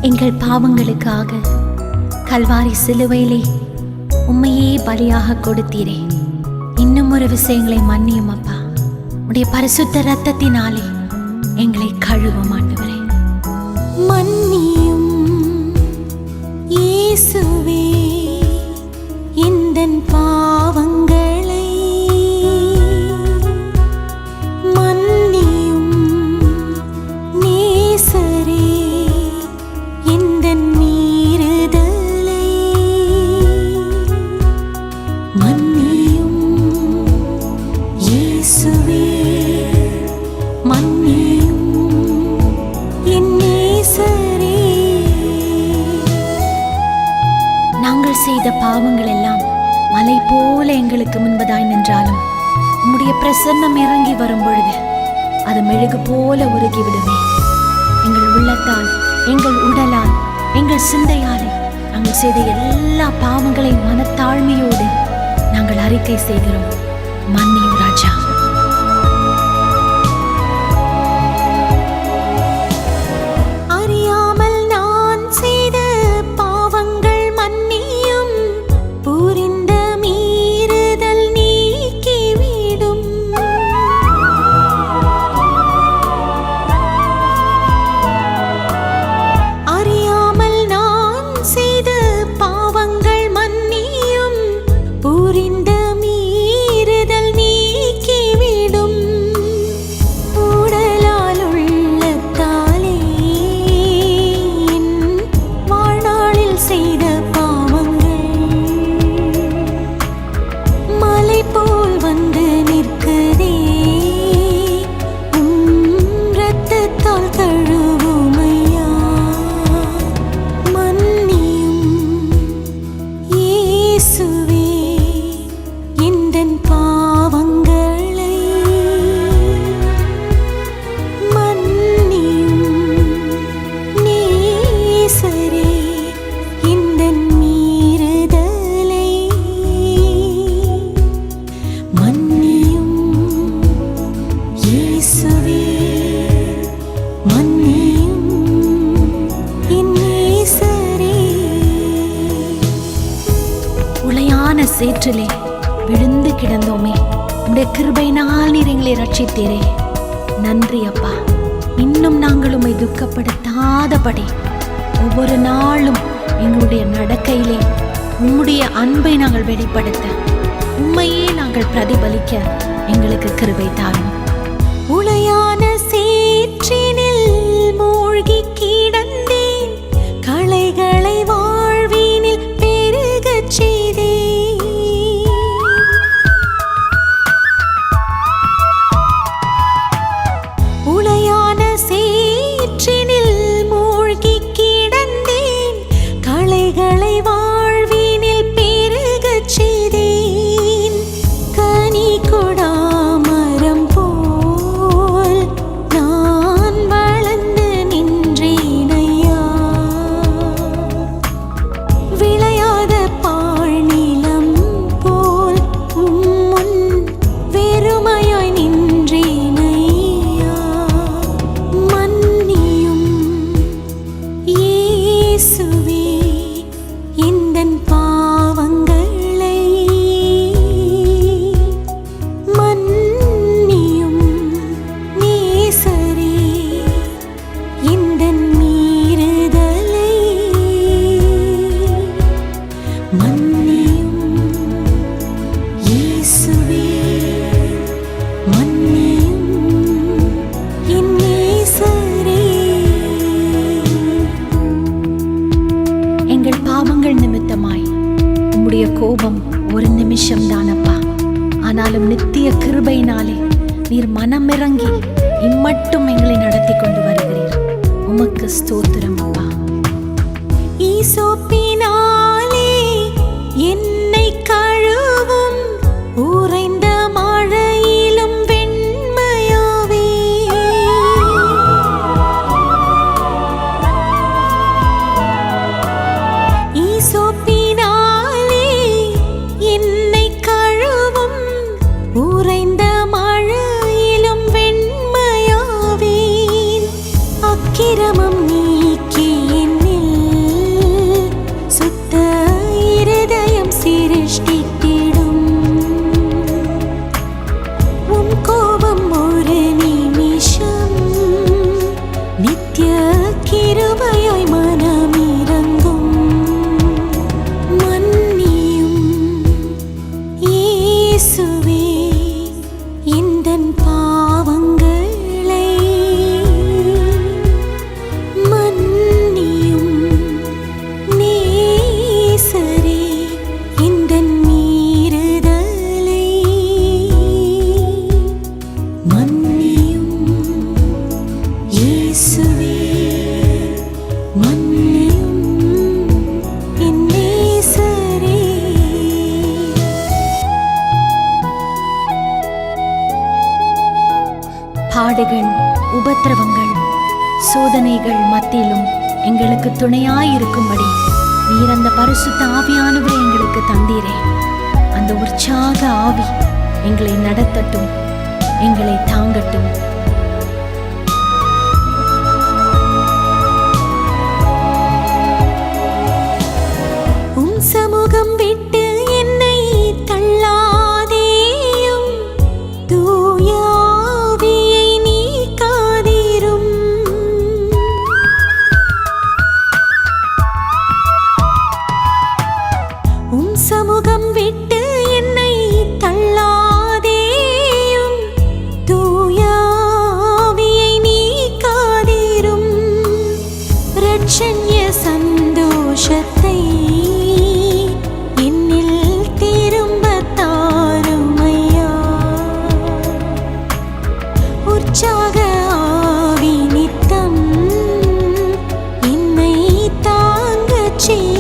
எங்கள் பாவங்களுக்காக கல்வாரி சிலுவையிலே உம்மையே பலியாக கொடுத்தீரே. இன்னும் ஒரு விஷயங்களை மன்னியும் அப்பா. உடைய பரிசுத்த இரத்தத்தினாலே எங்களை கழுவும் ஆண்டவரே. மன்னியும் இயேசுவே எந்தன் பாவங்களை. மன்னியும் நேசரே எந்தன் மீறுதலை. மன்னியும் இயேசுவே மன்னியும் என் நேசரே. நாங்கள் செய்த பாவங்கள் எல்லாம் மலை போல எங்களுக்கு முன்பதாய் நின்றாலும் உம்முடைய பிரசன்னம் இறங்கி வரும் பொழுது அது மெழுகு போல உருகிவிடுமே. எங்கள் உள்ளத்தால், எங்கள் உடலால், எங்கள் சிந்தையாலே நாங்கள் செய்த எல்லா பாவங்களை மனத்தாழ்மையோடு நாங்கள் அறிக்கை செய்கிறோம். மன்னியும் ராஜா. சேற்றிலே விழுந்து கிடந்தோமே, உடைய கிருபையினால் நீர் எங்களை ரட்சித்தீரே. நன்றி அப்பா. இன்னும் நாங்கள் உம்மை துக்கப்படுத்தாதபடி ஒவ்வொரு நாளும் எங்களுடைய நடக்கையிலே உம்முடைய அன்பை நாங்கள் வெளிப்படுத்த, உம்மையே நாங்கள் பிரதிபலிக்க எங்களுக்கு கிருபை தாரும். உளையான சேற்றினில் மூழ்கி கிடந்தேன், களைகளை வாழ்வினில் பெருகச் செய்தேன். உளையான சேற்றினில் மூழ்கி கிடந்தேன், களைகளை வாழ்வினில் பெருகச் செய்தேன். கனி கொடாமரம் போல் நான் வளர்ந்து நின்றேனையா, விளையாத பாழ்நிலம் போல் உம்முன் வெறுமையாய் நின்றேனையா. மன்னியும் இயேசுவே எந்தன் பாவங்களை. மன்னியும் நேசரே எந்தன் மீறுதலை. மன்னியும் இயேசுவே மன்னியும் என் நேசரே. எங்கள் பாவங்கள் நிமித்தமாய் உம்முடைய கோபம் ஒரு நிமிஷம் தானப்பா. ஆனாலும் நித்திய கிருபையினாலே நீர் மனமிறங்கி இம்மட்டும் எங்களை நடத்தி கொண்டு வருகிறீர். உமக்கு ஸ்தோத்திரம் அப்பா. ஈசோப்பினாலே என்னை கழுவும், உறைந்த மழையிலும் வெண்மையாவே. ஈசோப்பினாலே என்னை கழுவும், உறைந்த மழையிலும் வெண்மையாவேன். அக்கிரமம் நீக்கி என்னில் மன்னியும் என் நேசரே. பாடுகள், உபத்திரவங்கள், சோதனைகள் மத்தியிலும் எங்களுக்கு துணையாயிருக்கும்படி நீர் அந்த பரிசுத்த ஆவியானவரை எங்களுக்கு தந்தீரே. அந்த உற்சாக ஆவி எங்களை நடத்தட்டும், எங்களை தாங்கட்டும். உம் சமூகம் விட்டு என்னை தள்ளாதேயும், தூய ஆவியை நீக்காதீரும். உம் சமூகம் விட்டு என்னை தள்ளாதேயும், தூய ஆவியை நீக்காதீரும். இரட்சண்ய சந்தோஷத்தை என்னில் திரும்பத் தாருமையா. உற்சாக ஆவி நித்தம் என்னை தாங்கச் செய்யும்.